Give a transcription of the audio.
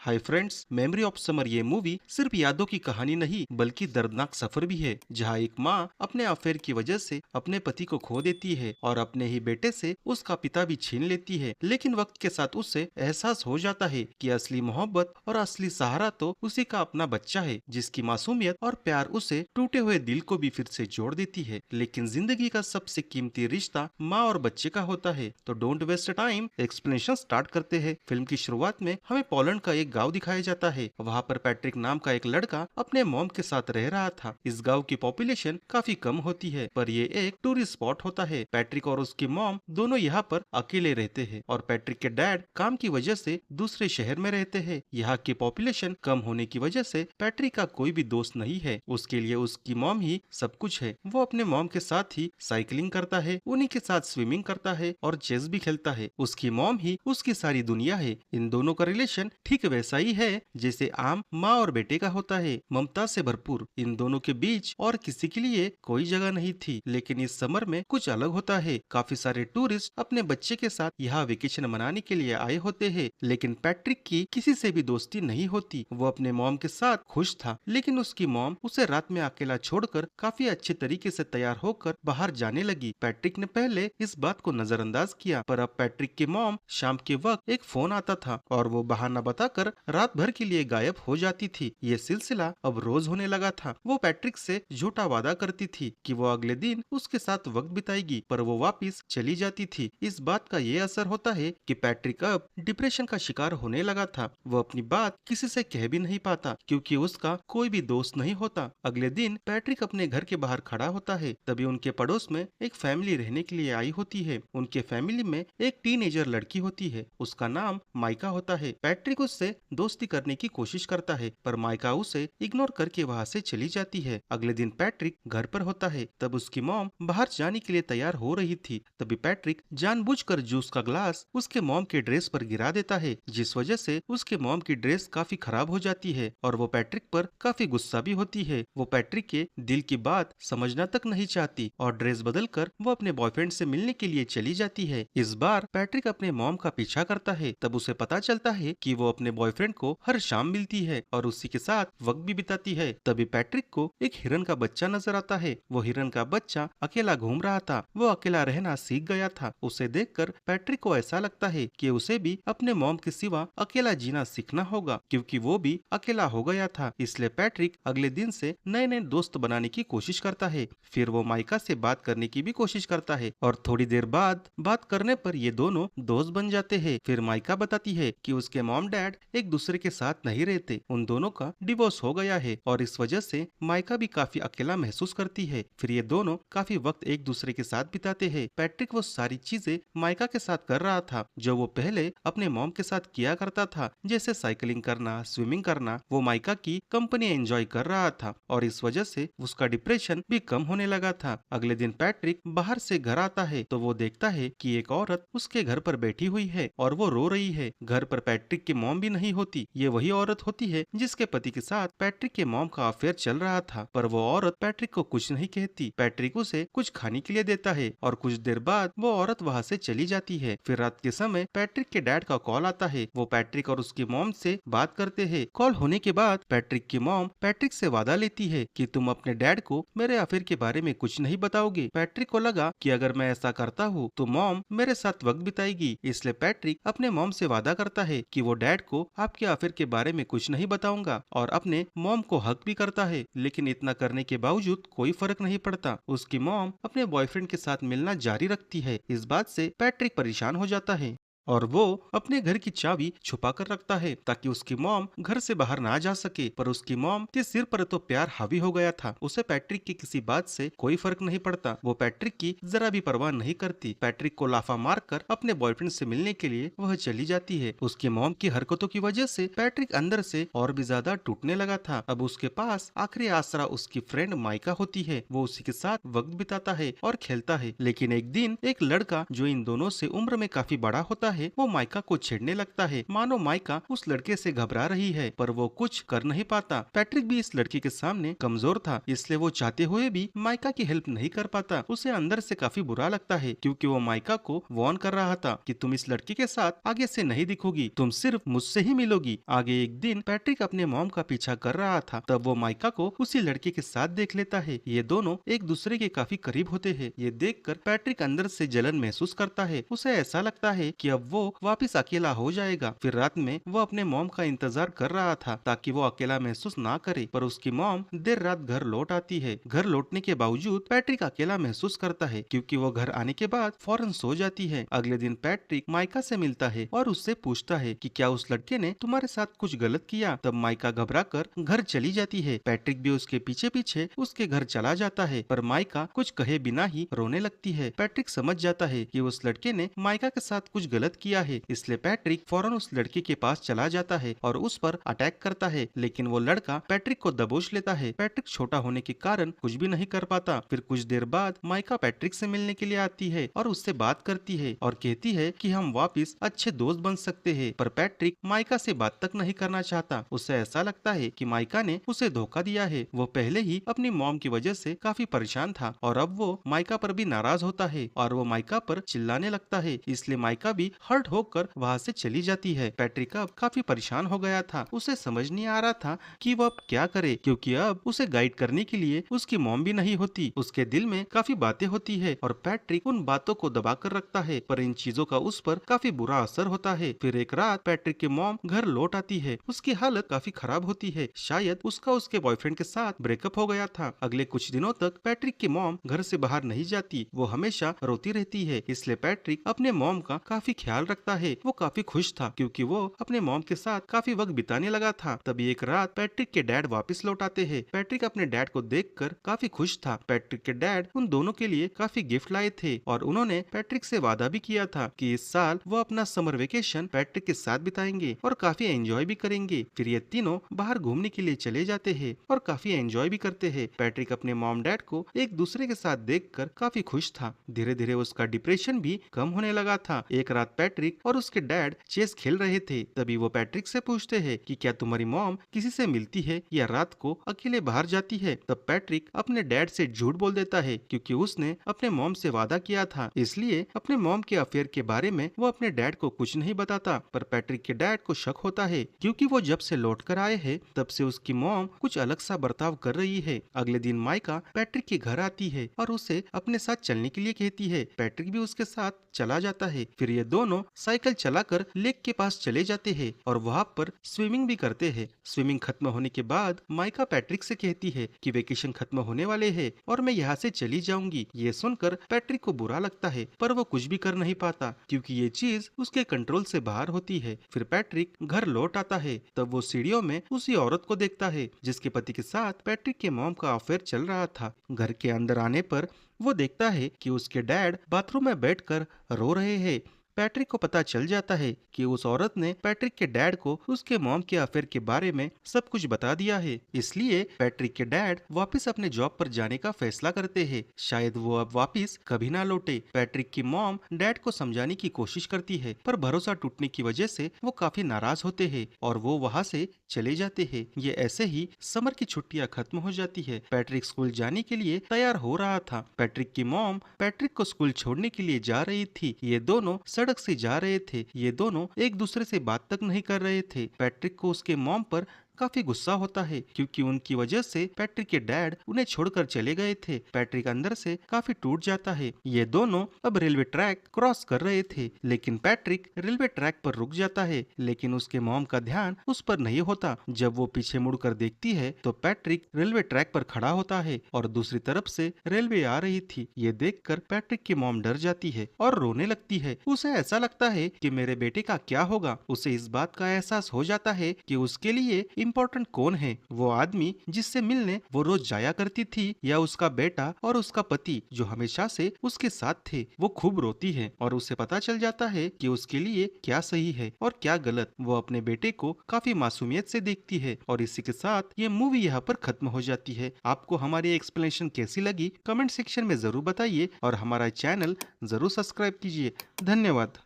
Hi friends, memory of summer ये movie सिर्फ यादों की कहानी नहीं बल्कि दर्दनाक सफर भी है, जहाँ एक माँ अपने अफेयर की वजह से अपने पति को खो देती है और अपने ही बेटे से उसका पिता भी छीन लेती है। लेकिन वक्त के साथ उसे एहसास हो जाता है कि असली मोहब्बत और असली सहारा तो उसी का अपना बच्चा है, जिसकी मासूमियत और प्यार उसे टूटे हुए दिल को भी फिर से जोड़ देती है। लेकिन जिंदगी का सबसे कीमती रिश्ता माँ और बच्चे का होता है। तो don't waste time, explanation start करते हैं। फिल्म की शुरुआत में हमें पोलैंड का एक गांव दिखाया जाता है। वहाँ पर पैट्रिक नाम का एक लड़का अपने मॉम के साथ रह रहा था। इस गांव की पॉपुलेशन काफी कम होती है, पर ये एक टूरिस्ट स्पॉट होता है। पैट्रिक और उसकी मॉम दोनों यहाँ पर अकेले रहते हैं और पैट्रिक के डैड काम की वजह से दूसरे शहर में रहते हैं। यहाँ की पॉपुलेशन कम होने की वजह से पैट्रिक का कोई भी दोस्त नहीं है। उसके लिए उसकी मॉम ही सब कुछ है। वो अपने मॉम के साथ ही साइकिलिंग करता है, उन्हीं के साथ स्विमिंग करता है और चेस भी खेलता है। उसकी मॉम ही उसकी सारी दुनिया है। इन दोनों का रिलेशन ठीक वैसा ही है जैसे आम माँ और बेटे का होता है, ममता से भरपूर। इन दोनों के बीच और किसी के लिए कोई जगह नहीं थी। लेकिन इस समर में कुछ अलग होता है। काफी सारे टूरिस्ट अपने बच्चे के साथ यहाँ वेकेशन मनाने के लिए आए होते हैं, लेकिन पैट्रिक की किसी से भी दोस्ती नहीं होती। वो अपने मॉम के साथ खुश था, लेकिन उसकी मॉम उसे रात में अकेला छोड़कर काफी अच्छे तरीके से तैयार होकर बाहर जाने लगी। पैट्रिक ने पहले इस बात को नजरअंदाज किया, पर अब पैट्रिक की मॉम शाम के वक्त एक फोन आता था और वो बहाना बताकर रात भर के लिए गायब हो जाती थी। ये सिलसिला अब रोज होने लगा था। वो पैट्रिक से झूठा वादा करती थी कि वो अगले दिन उसके साथ वक्त बिताएगी, पर वो वापस चली जाती थी। इस बात का ये असर होता है कि पैट्रिक अब डिप्रेशन का शिकार होने लगा था। वो अपनी बात किसी से कह भी नहीं पाता क्योंकि उसका कोई भी दोस्त नहीं होता। अगले दिन पैट्रिक अपने घर के बाहर खड़ा होता है, तभी उनके पड़ोस में एक फैमिली रहने के लिए आई होती है। उनके फैमिली में एक टीनेजर लड़की होती है, उसका नाम माइका होता है। पैट्रिक उससे दोस्ती करने की कोशिश करता है, पर माइका उसे इग्नोर करके वहाँ से चली जाती है। अगले दिन पैट्रिक घर पर होता है, तब उसकी मॉम बाहर जाने के लिए तैयार हो रही थी। तभी पैट्रिक जानबूझकर जूस का ग्लास उसके मॉम के ड्रेस पर गिरा देता है, जिस वजह से उसके मॉम की ड्रेस काफी खराब हो जाती है और वो पैट्रिक पर काफी गुस्सा भी होती है। वो पैट्रिक के दिल की बात समझना तक नहीं चाहती और ड्रेस बदलकर वो अपने बॉयफ्रेंड से मिलने के लिए चली जाती है। इस बार पैट्रिक अपने मॉम का पीछा करता है। तब उसे पता चलता है कि वो अपने बॉयफ्रेंड को हर शाम मिलती है और उसी के साथ वक्त भी बिताती है। तभी पैट्रिक को एक हिरन का बच्चा नजर आता है। वो हिरन का बच्चा अकेला घूम रहा था। वो अकेला रहना सीख गया था। उसे देखकर पैट्रिक को ऐसा लगता है कि उसे भी अपने मॉम के सिवा अकेला जीना सीखना होगा, क्योंकि वो भी अकेला हो गया था। इसलिए पैट्रिक अगले दिन से नए नए दोस्त बनाने की कोशिश करता है। फिर वो माइका से बात करने की भी कोशिश करता है और थोड़ी देर बाद बात करने पर ये दोनों दोस्त बन जाते हैं। फिर माइका बताती है कि उसके मॉम डैड एक दूसरे के साथ नहीं रहते, उन दोनों का डिवोर्स हो गया है और इस वजह से माइका भी काफी अकेला महसूस करती है। फिर ये दोनों काफी वक्त एक दूसरे के साथ बिताते हैं। पैट्रिक वो सारी चीजें माइका के साथ कर रहा था जो वो पहले अपने मॉम के साथ किया करता था, जैसे साइकिलिंग करना, स्विमिंग करना। वो माइका की कंपनी एंजॉय कर रहा था और इस वजह से उसका डिप्रेशन भी कम होने लगा था। अगले दिन पैट्रिक बाहर से घर आता है तो वो देखता है कि एक औरत उसके घर पर बैठी हुई है और वो रो रही है। घर पर पैट्रिक की मॉम भी नहीं होती। ये वही औरत होती है जिसके पति के साथ पैट्रिक के मॉम का अफेयर चल रहा था, पर वो औरत पैट्रिक को कुछ नहीं कहती। पैट्रिक उसे कुछ खाने के लिए देता है और कुछ देर बाद वो औरत वहाँ से चली जाती है। फिर रात के समय पैट्रिक के डैड का कॉल आता है। वो पैट्रिक और उसकी मॉम से बात करते हैं। कॉल होने के बाद पैट्रिक की मॉम पैट्रिक से वादा लेती है कि तुम अपने डैड को मेरे अफेयर के बारे में कुछ नहीं बताओगे। पैट्रिक को लगा कि अगर मैं ऐसा करता हूँ तो मॉम मेरे साथ वक्त बिताएगी, इसलिए पैट्रिक अपने मॉम से वादा करता है कि वो डैड को आपके अफेयर के बारे में कुछ नहीं बताऊंगा और अपने मॉम को हक भी करता है। लेकिन इतना करने के बावजूद कोई फर्क नहीं पड़ता। उसकी मॉम अपने बॉयफ्रेंड के साथ मिलना जारी रखती है। इस बात से पैट्रिक परेशान हो जाता है और वो अपने घर की चाबी छुपा कर रखता है ताकि उसकी मॉम घर से बाहर ना जा सके। पर उसकी मॉम के सिर पर तो प्यार हावी हो गया था। उसे पैट्रिक की किसी बात से कोई फर्क नहीं पड़ता। वो पैट्रिक की जरा भी परवाह नहीं करती। पैट्रिक को लाफा मारकर अपने बॉयफ्रेंड से मिलने के लिए वह चली जाती है। उसकी मॉम की हरकतों की वजह से पैट्रिक अंदर से और भी ज्यादा टूटने लगा था। अब उसके पास आखिरी आसरा उसकी फ्रेंड माइका होती है। वो उसी के साथ वक्त बिताता है और खेलता है। लेकिन एक दिन एक लड़का जो इन दोनों से उम्र में काफी बड़ा होता है है वो माइका को छेड़ने लगता है, मानो माइका उस लड़के से घबरा रही है, पर वो कुछ कर नहीं पाता। पैट्रिक भी इस लड़की के सामने कमजोर था, इसलिए वो चाहते हुए भी माइका की हेल्प नहीं कर पाता। उसे अंदर से काफी बुरा लगता है क्योंकि वो माइका को वार्न कर रहा था कि तुम इस लड़की के साथ आगे से नहीं दिखोगी, तुम सिर्फ मुझसे ही मिलोगी। आगे एक दिन पैट्रिक अपने मॉम का पीछा कर रहा था, तब वो माइका को उसी लड़के के साथ देख लेता है। ये दोनों एक दूसरे के काफी करीब होते हैं। ये देखकर पैट्रिक अंदर से जलन महसूस करता है। उसे ऐसा लगता है कि अब वो वापस अकेला हो जाएगा। फिर रात में वो अपने मॉम का इंतजार कर रहा था ताकि वो अकेला महसूस ना करे, पर उसकी मॉम देर रात घर लौट आती है। घर लौटने के बावजूद पैट्रिक अकेला महसूस करता है क्योंकि वो घर आने के बाद फौरन सो जाती है। अगले दिन पैट्रिक माइका से मिलता है और उससे पूछता है कि क्या उस लड़के ने तुम्हारे साथ कुछ गलत किया। तब माइका घबराकर घर चली जाती है। पैट्रिक भी उसके पीछे पीछे उसके घर चला जाता है, पर माइका कुछ कहे बिना ही रोने लगती है। पैट्रिक समझ जाता है कि उस लड़के ने माइका के साथ कुछ गलत किया है, इसलिए पैट्रिक फौरन उस लड़के के पास चला जाता है और उस पर अटैक करता है, लेकिन वो लड़का पैट्रिक को दबोच लेता है। पैट्रिक छोटा होने के कारण कुछ भी नहीं कर पाता। फिर कुछ देर बाद माइका पैट्रिक से मिलने के लिए आती है और उससे बात करती है और कहती है कि हम वापस अच्छे दोस्त बन सकते हैं, पर पैट्रिक माइका से बात तक नहीं करना चाहता। उसे ऐसा लगता है कि माइका ने उसे धोखा दिया है। वो पहले ही अपनी मॉम की वजह से काफी परेशान था और अब वो माइका पर भी नाराज होता है और वो माइका पर चिल्लाने लगता है, इसलिए माइका भी हर्ट होकर वहाँ से चली जाती है। पैट्रिक अब काफी परेशान हो गया था। उसे समझ नहीं आ रहा था कि वो अब क्या करे, क्योंकि अब उसे गाइड करने के लिए उसकी मॉम भी नहीं होती। उसके दिल में काफी बातें होती है और पैट्रिक उन बातों को दबा कर रखता है, पर इन चीजों का उस पर काफी बुरा असर होता है। फिर एक रात पैट्रिक की मॉम घर लौट आती है। उसकी हालत काफी खराब होती है, शायद उसका उसके बॉयफ्रेंड के साथ ब्रेकअप हो गया था। अगले कुछ दिनों तक पैट्रिक की मॉम घर से बाहर नहीं जाती। वो हमेशा रोती रहती है, इसलिए पैट्रिक अपने मॉम का काफी ख्याल रखता है। वो काफी खुश था क्योंकि वो अपने मॉम के साथ काफी वक्त बिताने लगा था। तभी एक रात पैट्रिक के डैड वापस लौट आते हैं। पैट्रिक अपने डैड को देखकर काफी खुश था। पैट्रिक के डैड उन दोनों के लिए काफी गिफ्ट लाए थे और उन्होंने पैट्रिक से वादा भी किया था कि इस साल वो अपना समर वेकेशन पैट्रिक के साथ बिताएंगे और काफी एंजॉय भी करेंगे। फिर ये तीनों बाहर घूमने के लिए चले जाते हैं और काफी एंजॉय भी करते हैं। पैट्रिक अपने मॉम डैड को एक दूसरे के साथ देखकर काफी खुश था। धीरे धीरे उसका डिप्रेशन भी कम होने लगा था। एक रात पैट्रिक और उसके डैड चेस खेल रहे थे। तभी वो पैट्रिक से पूछते हैं कि क्या तुम्हारी मॉम किसी से मिलती है या रात को अकेले बाहर जाती है। तब पैट्रिक अपने डैड से झूठ बोल देता है क्योंकि उसने अपने मॉम से वादा किया था, इसलिए अपने मॉम के अफेयर के बारे में वो अपने डैड को कुछ नहीं बताता। पर पैट्रिक के डैड को शक होता है क्योंकि वो जब से लौट कर आए हैं तब से उसकी मॉम कुछ अलग सा बर्ताव कर रही है। अगले दिन माइका पैट्रिक के घर आती है और उसे अपने साथ चलने के लिए कहती है। पैट्रिक भी उसके साथ चला जाता है। फिर ये दोनों साइकिल चलाकर लेक के पास चले जाते हैं और वहाँ पर स्विमिंग भी करते हैं। स्विमिंग खत्म होने के बाद माइका पैट्रिक से कहती है कि वेकेशन खत्म होने वाले हैं और मैं यहाँ से चली जाऊंगी। ये सुनकर पैट्रिक को बुरा लगता है, पर वो कुछ भी कर नहीं पाता क्योंकि ये चीज उसके कंट्रोल से बाहर होती है। फिर पैट्रिक घर लौट आता है। तब वो सीढ़ियों में उसी औरत को देखता है जिसके पति के साथ पैट्रिक के मॉम का अफेयर चल रहा था। घर के अंदर आने पर वो देखता है कि उसके डैड बाथरूम में बैठकर रो रहे हैं। पैट्रिक को पता चल जाता है कि उस औरत ने पैट्रिक के डैड को उसके मॉम के अफेयर के बारे में सब कुछ बता दिया है। इसलिए पैट्रिक के डैड वापस अपने जॉब पर जाने का फैसला करते हैं। शायद वो अब वापस कभी ना लौटे। पैट्रिक की मॉम डैड को समझाने की कोशिश करती है, पर भरोसा टूटने की वजह से वो काफी नाराज होते हैं और वो वहाँ से चले जाते हैं। ये ऐसे ही समर की छुट्टियां खत्म हो जाती है। पैट्रिक स्कूल जाने के लिए तैयार हो रहा था। पैट्रिक की मॉम पैट्रिक को स्कूल छोड़ने के लिए जा रही थी। ये दोनों सड़क से जा रहे थे। ये दोनों एक दूसरे से बात तक नहीं कर रहे थे। पैट्रिक को उसके मॉम पर काफी गुस्सा होता है क्योंकि उनकी वजह से पैट्रिक के डैड उन्हें छोड़कर चले गए थे। पैट्रिक अंदर से काफी टूट जाता है। ये दोनों अब रेलवे ट्रैक क्रॉस कर रहे थे, लेकिन पैट्रिक रेलवे ट्रैक पर रुक जाता है, लेकिन उसके मॉम का ध्यान उस पर नहीं होता। जब वो पीछे मुड़कर देखती है तो पैट्रिक रेलवे ट्रैक पर खड़ा होता है और दूसरी तरफ से रेलवे आ रही थी। ये देखकर पैट्रिक की मॉम डर जाती है और रोने लगती है। उसे ऐसा लगता है कि मेरे बेटे का क्या होगा। उसे इस बात का एहसास हो जाता है कि उसके लिए इम्पोर्टेंट कौन है, वो आदमी जिससे मिलने वो रोज जाया करती थी या उसका बेटा और उसका पति जो हमेशा से उसके साथ थे। वो खूब रोती है और उसे पता चल जाता है कि उसके लिए क्या सही है और क्या गलत। वो अपने बेटे को काफी मासूमियत से देखती है और इसी के साथ ये मूवी यहाँ पर खत्म हो जाती है। आपको हमारी एक्सप्लेनेशन कैसी लगी कमेंट सेक्शन में जरूर बताइए और हमारा चैनल जरूर सब्सक्राइब कीजिए। धन्यवाद।